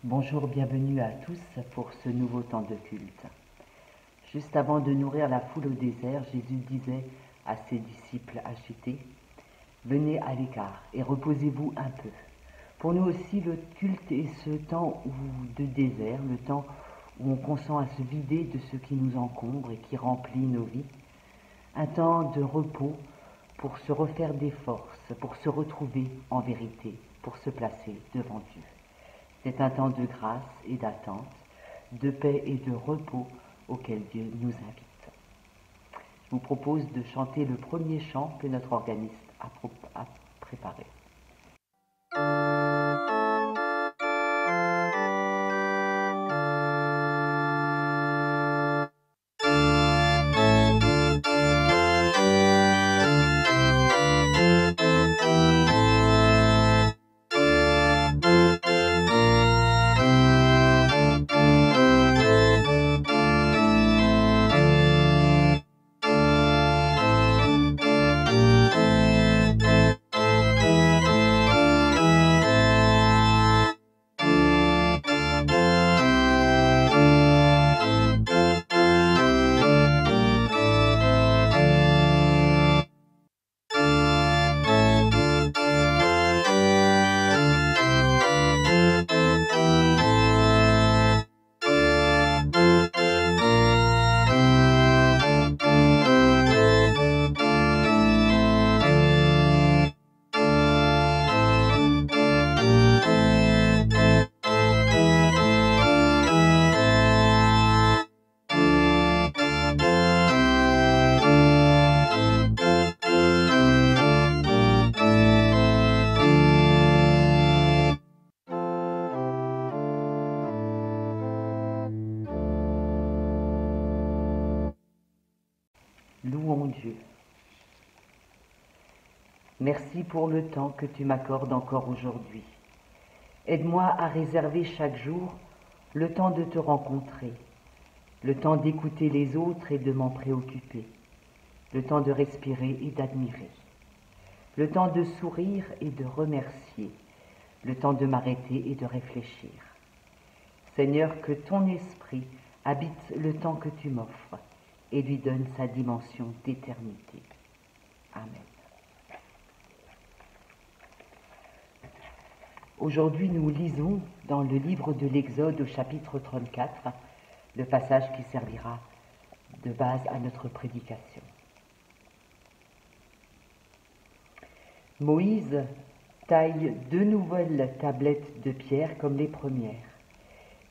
Bonjour, bienvenue à tous pour ce nouveau temps de culte. Juste avant de nourrir la foule au désert, Jésus disait à ses disciples agités, « Venez à l'écart et reposez-vous un peu ». Pour nous aussi, le culte est ce temps de désert, le temps où on consent à se vider de ce qui nous encombre et qui remplit nos vies. Un temps de repos pour se refaire des forces, pour se retrouver en vérité, pour se placer devant Dieu. C'est un temps de grâce et d'attente, de paix et de repos auquel Dieu nous invite. Je vous propose de chanter le premier chant que notre organiste a préparé. Louons Dieu. Merci pour le temps que tu m'accordes encore aujourd'hui. Aide-moi à réserver chaque jour le temps de te rencontrer, le temps d'écouter les autres et de m'en préoccuper, le temps de respirer et d'admirer, le temps de sourire et de remercier, le temps de m'arrêter et de réfléchir. Seigneur, que ton esprit habite le temps que tu m'offres et lui donne sa dimension d'éternité. Amen. Aujourd'hui, nous lisons dans le livre de l'Exode au chapitre 34, le passage qui servira de base à notre prédication. Moïse taille 2 nouvelles tablettes de pierre comme les premières.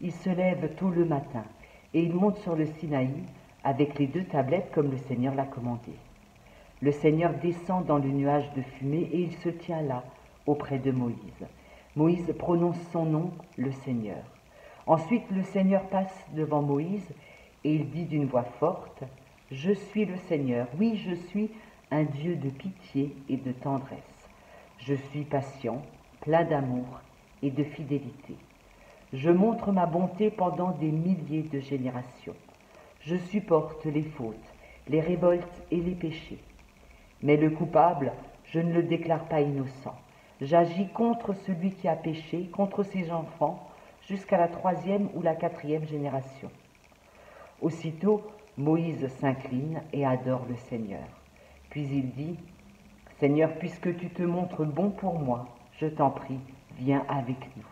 Il se lève tôt le matin et il monte sur le Sinaï avec les 2 tablettes comme le Seigneur l'a commandé. Le Seigneur descend dans le nuage de fumée et il se tient là, auprès de Moïse. Moïse prononce son nom, le Seigneur. Ensuite, le Seigneur passe devant Moïse et il dit d'une voix forte, « Je suis le Seigneur, oui, je suis un Dieu de pitié et de tendresse. Je suis patient, plein d'amour et de fidélité. Je montre ma bonté pendant des milliers de générations. Je supporte les fautes, les révoltes et les péchés. Mais le coupable, je ne le déclare pas innocent. J'agis contre celui qui a péché, contre ses enfants, jusqu'à la 3e ou la 4e génération. » Aussitôt, Moïse s'incline et adore le Seigneur. Puis il dit, « Seigneur, puisque tu te montres bon pour moi, je t'en prie, viens avec nous.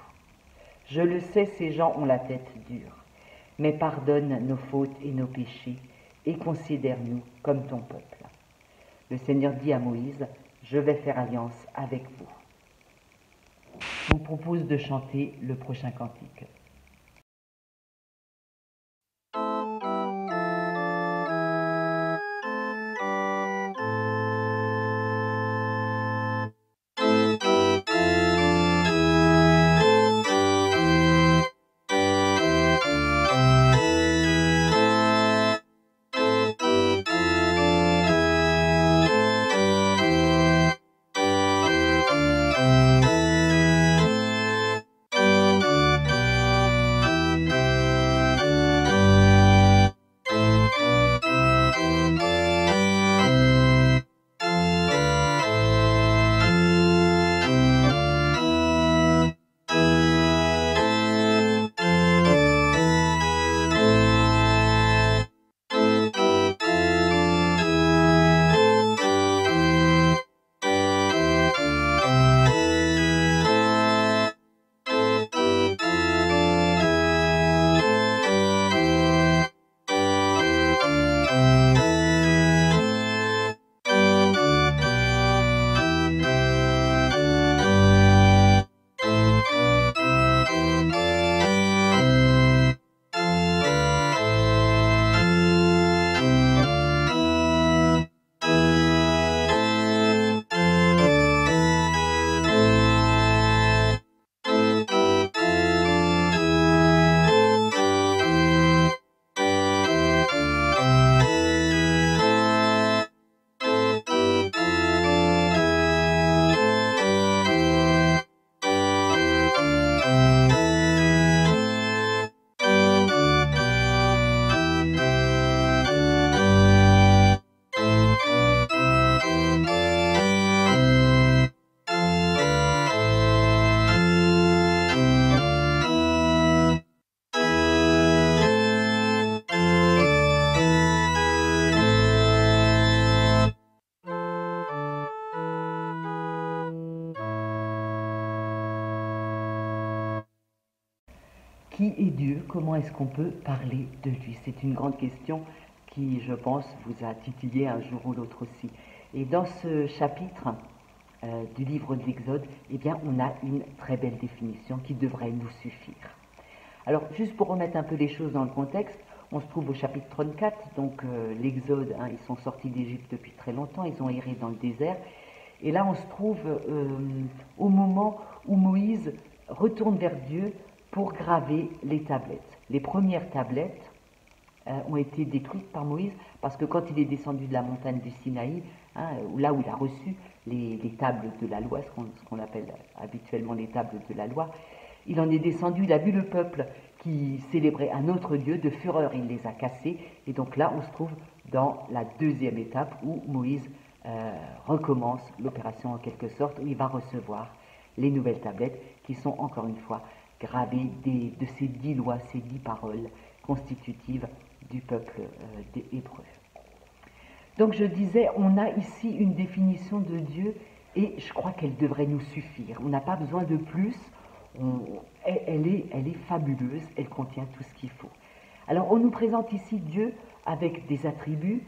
Je le sais, ces gens ont la tête dure. Mais pardonne nos fautes et nos péchés, et considère-nous comme ton peuple. » Le Seigneur dit à Moïse, « Je vais faire alliance avec vous. » Je vous propose de chanter le prochain cantique. Qui est Dieu? Comment est-ce qu'on peut parler de lui? C'est une grande question qui, je pense, vous a titillé un jour ou l'autre aussi. Et dans ce chapitre du livre de l'Exode, eh bien, on a une très belle définition qui devrait nous suffire. Alors, juste pour remettre un peu les choses dans le contexte, on se trouve au chapitre 34, donc l'Exode, ils sont sortis d'Égypte depuis très longtemps, ils ont erré dans le désert, et là on se trouve au moment où Moïse retourne vers Dieu pour graver les tablettes. Les premières tablettes ont été détruites par Moïse parce que quand il est descendu de la montagne du Sinaï, là où il a reçu les tables de la loi, ce qu'on appelle habituellement les tables de la loi, il en est descendu, il a vu le peuple qui célébrait un autre Dieu, de fureur il les a cassés, et donc là on se trouve dans la deuxième étape où Moïse recommence l'opération en quelque sorte, où il va recevoir les nouvelles tablettes qui sont encore une fois gravées de ces 10 lois, ces 10 paroles constitutives du peuple des Hébreux. Donc je disais, on a ici une définition de Dieu et je crois qu'elle devrait nous suffire. On n'a pas besoin de plus, elle est fabuleuse, elle contient tout ce qu'il faut. Alors on nous présente ici Dieu avec des attributs,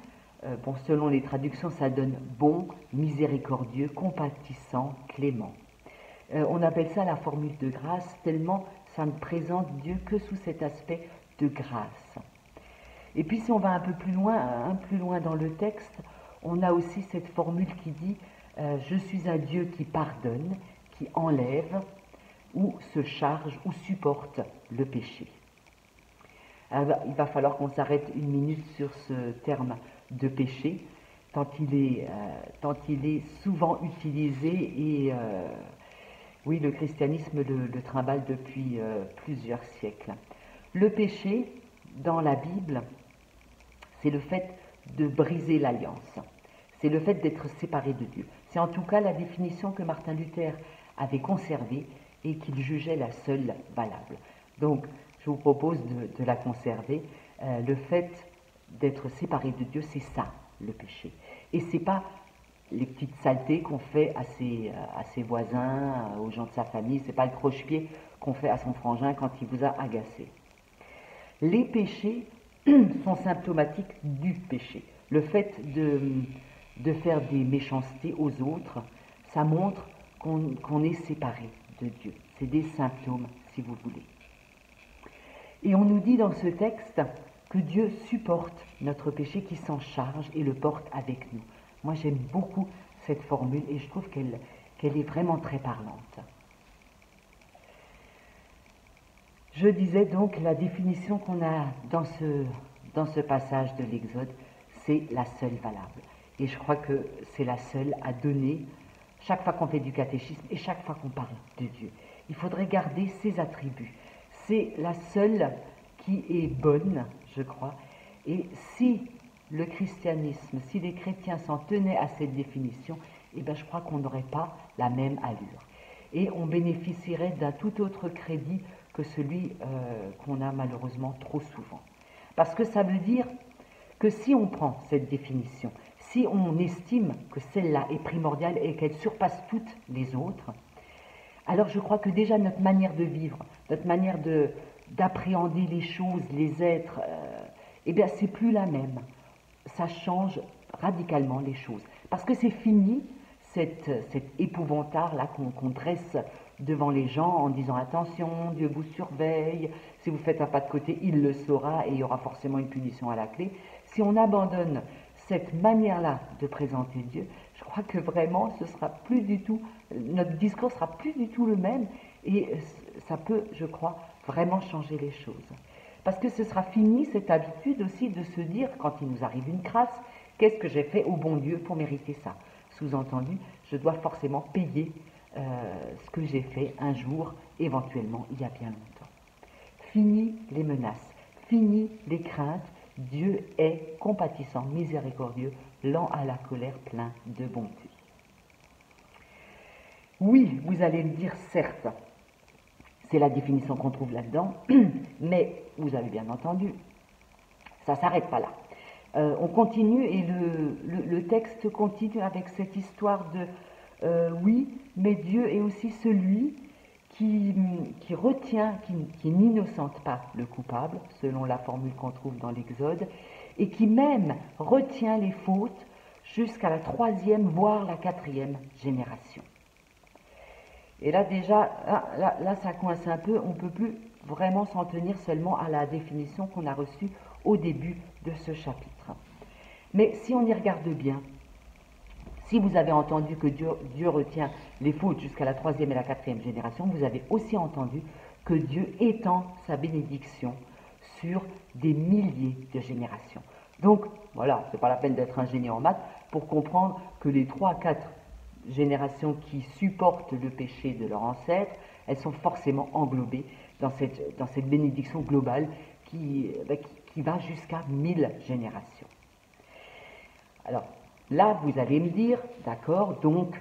selon les traductions ça donne bon, miséricordieux, compatissant, clément. On appelle ça la formule de grâce, tellement ça ne présente Dieu que sous cet aspect de grâce. Et puis si on va un plus loin dans le texte, on a aussi cette formule qui dit je suis un Dieu qui pardonne, qui enlève, ou se charge, ou supporte le péché. Alors, il va falloir qu'on s'arrête une minute sur ce terme de péché, tant il est souvent utilisé et oui, le christianisme le trimballe depuis plusieurs siècles. Le péché, dans la Bible, c'est le fait de briser l'alliance. C'est le fait d'être séparé de Dieu. C'est en tout cas la définition que Martin Luther avait conservée et qu'il jugeait la seule valable. Donc, je vous propose de la conserver. Le fait d'être séparé de Dieu, c'est ça, le péché. Et c'est pas les petites saletés qu'on fait à ses voisins, aux gens de sa famille, c'est pas le croche-pied qu'on fait à son frangin quand il vous a agacé. Les péchés sont symptomatiques du péché. Le fait de faire des méchancetés aux autres, ça montre qu'on est séparé de Dieu. C'est des symptômes, si vous voulez. Et on nous dit dans ce texte que Dieu supporte notre péché, qui s'en charge et le porte avec nous. Moi, j'aime beaucoup cette formule et je trouve qu'elle est vraiment très parlante. Je disais donc, la définition qu'on a dans ce passage de l'Exode, c'est la seule valable. Et je crois que c'est la seule à donner chaque fois qu'on fait du catéchisme et chaque fois qu'on parle de Dieu. Il faudrait garder ses attributs. C'est la seule qui est bonne, je crois. Et si le christianisme, si les chrétiens s'en tenaient à cette définition, eh bien je crois qu'on n'aurait pas la même allure. Et on bénéficierait d'un tout autre crédit que celui qu'on a malheureusement trop souvent. Parce que ça veut dire que si on prend cette définition, si on estime que celle-là est primordiale et qu'elle surpasse toutes les autres, alors je crois que déjà notre manière de vivre, notre manière d'appréhender les choses, les êtres, eh bien c'est plus la même. Ça change radicalement les choses. Parce que c'est fini cet épouvantail-là qu'on dresse devant les gens en disant attention, Dieu vous surveille, si vous faites un pas de côté, il le saura et il y aura forcément une punition à la clé. Si on abandonne cette manière-là de présenter Dieu, je crois que vraiment ce sera plus du tout, notre discours sera plus du tout le même et ça peut, je crois, vraiment changer les choses. Parce que ce sera fini cette habitude aussi de se dire, quand il nous arrive une crasse, qu'est-ce que j'ai fait au bon Dieu pour mériter ça? Sous-entendu, je dois forcément payer ce que j'ai fait un jour, éventuellement, il y a bien longtemps. Fini les menaces, fini les craintes, Dieu est compatissant, miséricordieux, lent à la colère, plein de bonté. Oui, vous allez me dire, certes, c'est la définition qu'on trouve là-dedans, mais vous avez bien entendu, ça ne s'arrête pas là. On continue et le texte continue avec cette histoire de oui, mais Dieu est aussi celui qui retient, qui n'innocente pas le coupable, selon la formule qu'on trouve dans l'Exode, et qui même retient les fautes jusqu'à la 3e, voire la 4e génération. Et là déjà, là ça coince un peu, on ne peut plus vraiment s'en tenir seulement à la définition qu'on a reçue au début de ce chapitre. Mais si on y regarde bien, si vous avez entendu que Dieu retient les fautes jusqu'à la 3e et la 4e génération, vous avez aussi entendu que Dieu étend sa bénédiction sur des milliers de générations. Donc, voilà, ce n'est pas la peine d'être ingénieux en maths pour comprendre que les 3 à 4 générations qui supportent le péché de leurs ancêtres, elles sont forcément englobées dans cette bénédiction globale qui va jusqu'à 1000 générations. Alors, là, vous allez me dire, d'accord, donc,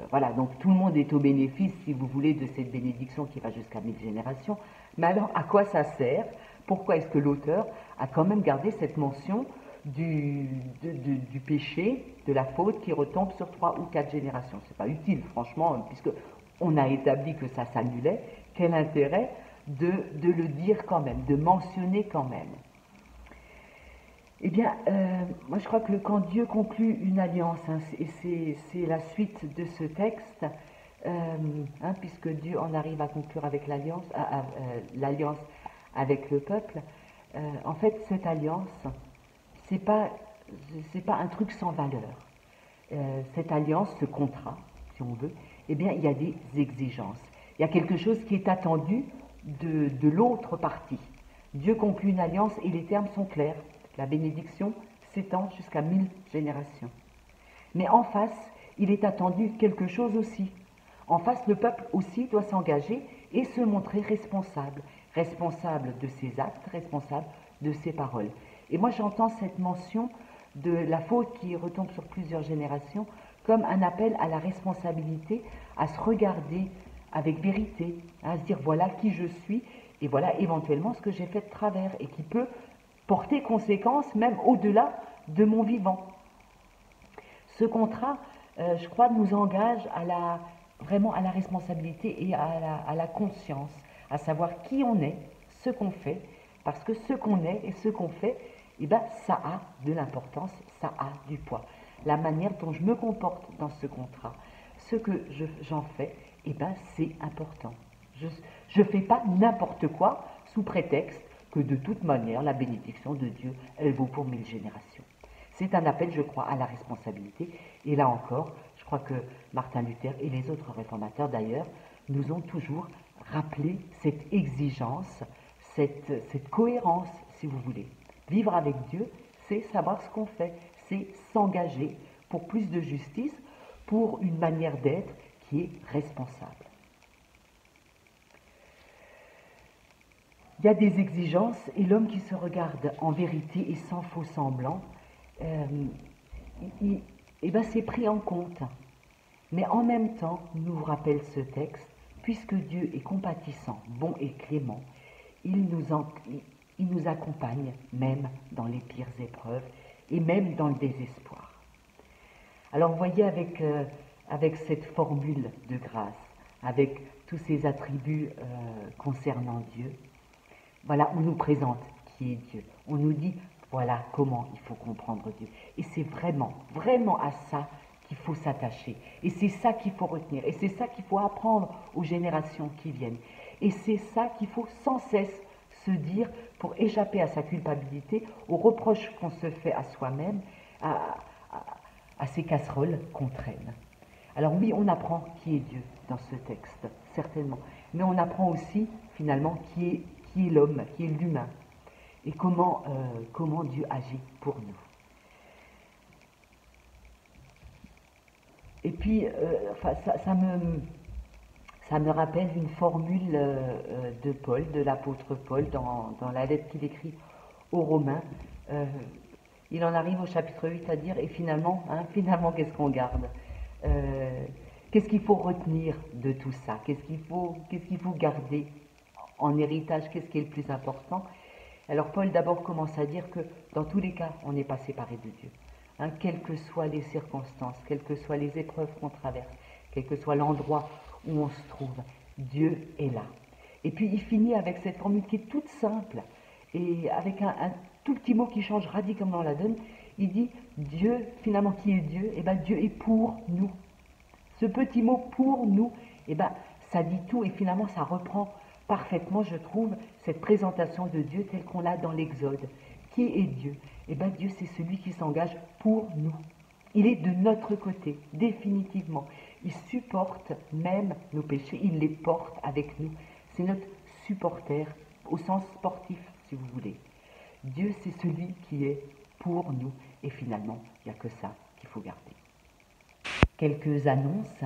voilà, donc tout le monde est au bénéfice, si vous voulez, de cette bénédiction qui va jusqu'à 1000 générations, mais alors, à quoi ça sert? Pourquoi est-ce que l'auteur a quand même gardé cette mention du péché, de la faute qui retombe sur 3 ou 4 générations? C'est pas utile, franchement, puisque on a établi que ça s'annulait. Quel intérêt de le dire quand même, de mentionner quand même? Eh bien, moi je crois que quand Dieu conclut une alliance, hein, et c'est la suite de ce texte, puisque Dieu en arrive à conclure avec l'alliance avec le peuple, en fait cette alliance, c'est pas un truc sans valeur. Cette alliance, ce contrat, si on veut, eh bien il y a des exigences. Il y a quelque chose qui est attendu de l'autre partie. Dieu conclut une alliance et les termes sont clairs. La bénédiction s'étend jusqu'à 1000 générations. Mais en face, il est attendu quelque chose aussi. En face, le peuple aussi doit s'engager et se montrer responsable. Responsable de ses actes, responsable de ses paroles. Et moi, j'entends cette mention de la faute qui retombe sur plusieurs générations comme un appel à la responsabilité, à se regarder avec vérité, à se dire voilà qui je suis et voilà éventuellement ce que j'ai fait de travers et qui peut porter conséquence même au-delà de mon vivant. Ce contrat, je crois, nous engage vraiment à la responsabilité et à la conscience, à savoir qui on est, ce qu'on fait, parce que ce qu'on est et ce qu'on fait, eh ben, ça a de l'importance, ça a du poids. La manière dont je me comporte dans ce contrat, ce que j'en fais, eh ben, c'est important. Je ne fais pas n'importe quoi sous prétexte que de toute manière, la bénédiction de Dieu, elle vaut pour 1000 générations. C'est un appel, je crois, à la responsabilité. Et là encore, je crois que Martin Luther et les autres réformateurs, nous ont toujours rappelé cette exigence, cette cohérence, si vous voulez. Vivre avec Dieu, c'est savoir ce qu'on fait, c'est s'engager pour plus de justice, pour une manière d'être qui est responsable. Il y a des exigences et l'homme qui se regarde en vérité et sans faux semblant, c'est pris en compte. Mais en même temps, nous rappelle ce texte, puisque Dieu est compatissant, bon et clément, il nous accompagne même dans les pires épreuves et même dans le désespoir. Alors vous voyez avec cette formule de grâce, avec tous ces attributs concernant Dieu, voilà, on nous présente qui est Dieu. On nous dit, voilà comment il faut comprendre Dieu. Et c'est vraiment, vraiment à ça qu'il faut s'attacher. Et c'est ça qu'il faut retenir. Et c'est ça qu'il faut apprendre aux générations qui viennent. Et c'est ça qu'il faut sans cesse se dire pour échapper à sa culpabilité, aux reproches qu'on se fait à soi-même, à ces casseroles qu'on traîne. Alors oui, on apprend qui est Dieu dans ce texte, certainement. Mais on apprend aussi, finalement, qui est l'homme, qui est l'humain. Et comment Dieu agit pour nous. Et puis, ça me rappelle une formule de Paul, de l'apôtre Paul, dans la lettre qu'il écrit aux Romains. Il en arrive au chapitre 8 à dire, et finalement, qu'est-ce qu'on garde? Qu'est-ce qu'il faut retenir de tout ça? Qu'est-ce qu'il faut garder en héritage? Qu'est-ce qui est le plus important? Alors Paul d'abord commence à dire que dans tous les cas, on n'est pas séparé de Dieu. Quelles que soient les circonstances, quelles que soient les épreuves qu'on traverse, quel que soit l'endroit où on se trouve, Dieu est là. Et puis il finit avec cette formule qui est toute simple, et avec un tout petit mot qui change radicalement la donne. Il dit, Dieu, finalement, qui est Dieu? Eh bien, Dieu est pour nous. Ce petit mot pour nous, eh bien, ça dit tout, et finalement, ça reprend parfaitement, je trouve, cette présentation de Dieu telle qu'on l'a dans l'Exode. Qui est Dieu? Eh bien, Dieu, c'est celui qui s'engage pour nous. Il est de notre côté, définitivement. Il supporte même nos péchés, il les porte avec nous. C'est notre supporter, au sens sportif, si vous voulez. Dieu, c'est celui qui est pour nous. Et finalement, il n'y a que ça qu'il faut garder. Quelques annonces.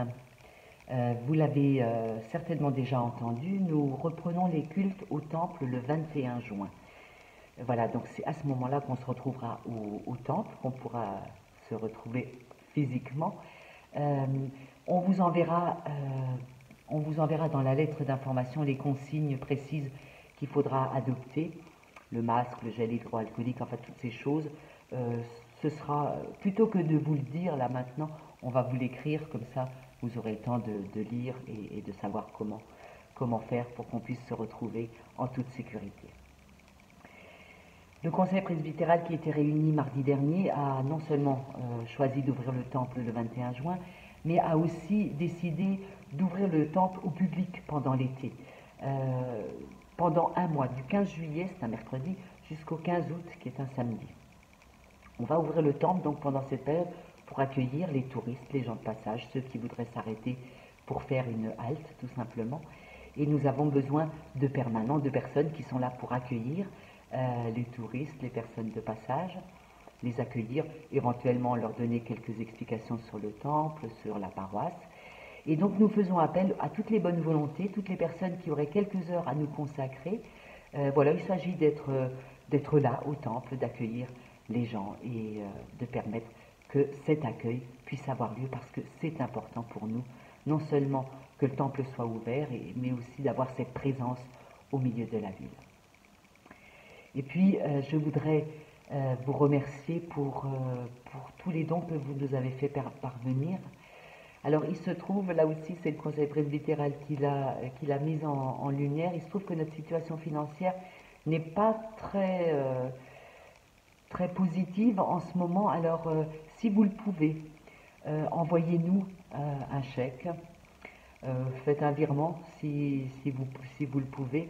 Vous l'avez certainement déjà entendu, nous reprenons les cultes au temple le 21 juin. Voilà, donc c'est à ce moment-là qu'on se retrouvera au temple, qu'on pourra se retrouver physiquement. On vous enverra dans la lettre d'information les consignes précises qu'il faudra adopter, le masque, le gel hydroalcoolique, enfin toutes ces choses. Ce sera, plutôt que de vous le dire là maintenant, on va vous l'écrire, comme ça vous aurez le temps de lire et de savoir comment faire pour qu'on puisse se retrouver en toute sécurité. Le conseil presbytéral qui était réuni mardi dernier a non seulement choisi d'ouvrir le temple le 21 juin, mais a aussi décidé d'ouvrir le temple au public pendant l'été. Pendant un mois, du 15 juillet, c'est un mercredi, jusqu'au 15 août, qui est un samedi. On va ouvrir le temple donc pendant cette période pour accueillir les touristes, les gens de passage, ceux qui voudraient s'arrêter pour faire une halte tout simplement. Et nous avons besoin de permanents, de personnes qui sont là pour accueillir les touristes, les personnes de passage, les accueillir, éventuellement leur donner quelques explications sur le temple, sur la paroisse. Et donc nous faisons appel à toutes les bonnes volontés, toutes les personnes qui auraient quelques heures à nous consacrer. Voilà, il s'agit d'être là au temple, d'accueillir les gens et de permettre que cet accueil puisse avoir lieu parce que c'est important pour nous, non seulement que le temple soit ouvert, mais aussi d'avoir cette présence au milieu de la ville. Et puis, je voudrais vous remercier pour tous les dons que vous nous avez fait parvenir. Alors, il se trouve, là aussi, c'est le conseil presbytéral qui l'a mise en lumière, il se trouve que notre situation financière n'est pas très positive en ce moment. Alors, si vous le pouvez, envoyez-nous un chèque, faites un virement si vous le pouvez.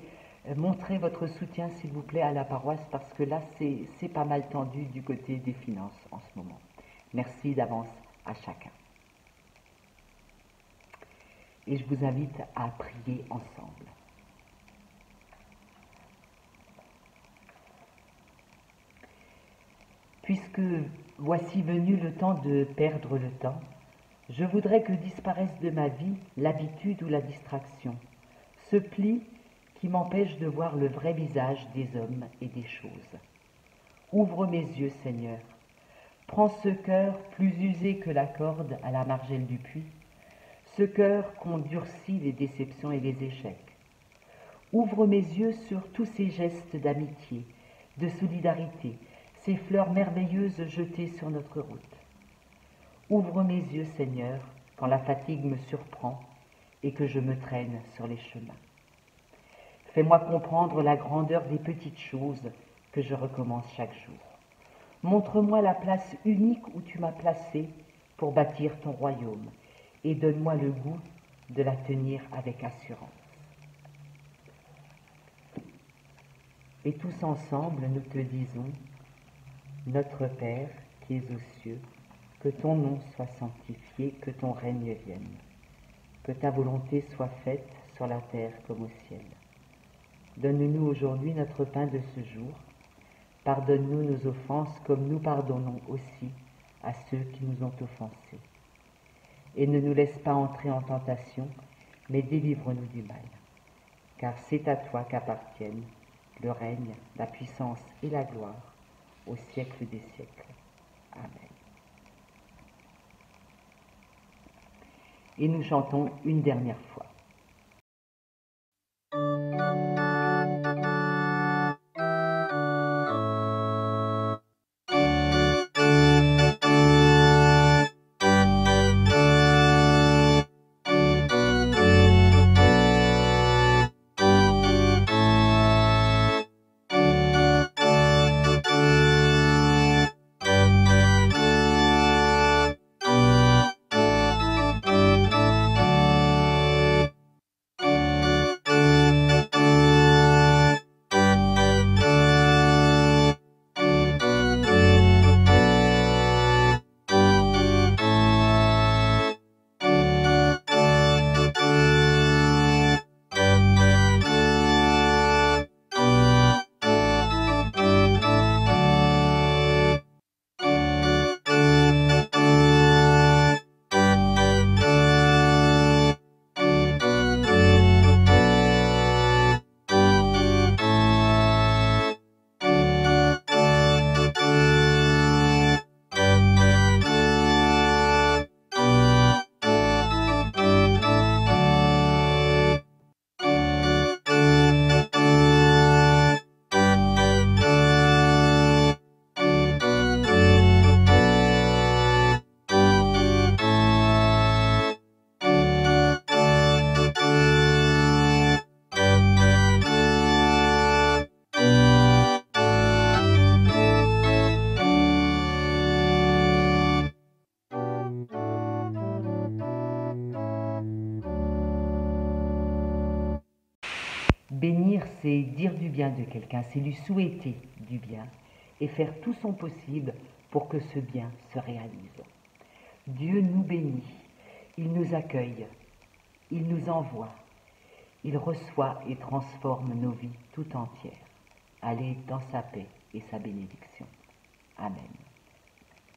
Montrez votre soutien, s'il vous plaît, à la paroisse, parce que là, c'est pas mal tendu du côté des finances en ce moment. Merci d'avance à chacun. Et je vous invite à prier ensemble. Puisque voici venu le temps de perdre le temps, je voudrais que disparaisse de ma vie l'habitude ou la distraction, ce pli qui m'empêche de voir le vrai visage des hommes et des choses. Ouvre mes yeux, Seigneur. Prends ce cœur plus usé que la corde à la margelle du puits, ce cœur qu'ont durci les déceptions et les échecs. Ouvre mes yeux sur tous ces gestes d'amitié, de solidarité, ces fleurs merveilleuses jetées sur notre route. Ouvre mes yeux, Seigneur, quand la fatigue me surprend et que je me traîne sur les chemins. Fais-moi comprendre la grandeur des petites choses que je recommence chaque jour. Montre-moi la place unique où tu m'as placé pour bâtir ton royaume, et donne-moi le goût de la tenir avec assurance. Et tous ensemble, nous te disons, Notre Père qui es aux cieux, que ton nom soit sanctifié, que ton règne vienne, que ta volonté soit faite sur la terre comme au ciel. Donne-nous aujourd'hui notre pain de ce jour. Pardonne-nous nos offenses comme nous pardonnons aussi à ceux qui nous ont offensés. Et ne nous laisse pas entrer en tentation, mais délivre-nous du mal. Car c'est à toi qu'appartiennent le règne, la puissance et la gloire au siècle des siècles. Amen. Et nous chantons une dernière fois. Bénir, c'est dire du bien de quelqu'un, c'est lui souhaiter du bien et faire tout son possible pour que ce bien se réalise. Dieu nous bénit, il nous accueille, il nous envoie, il reçoit et transforme nos vies tout entières. Allez dans sa paix et sa bénédiction. Amen.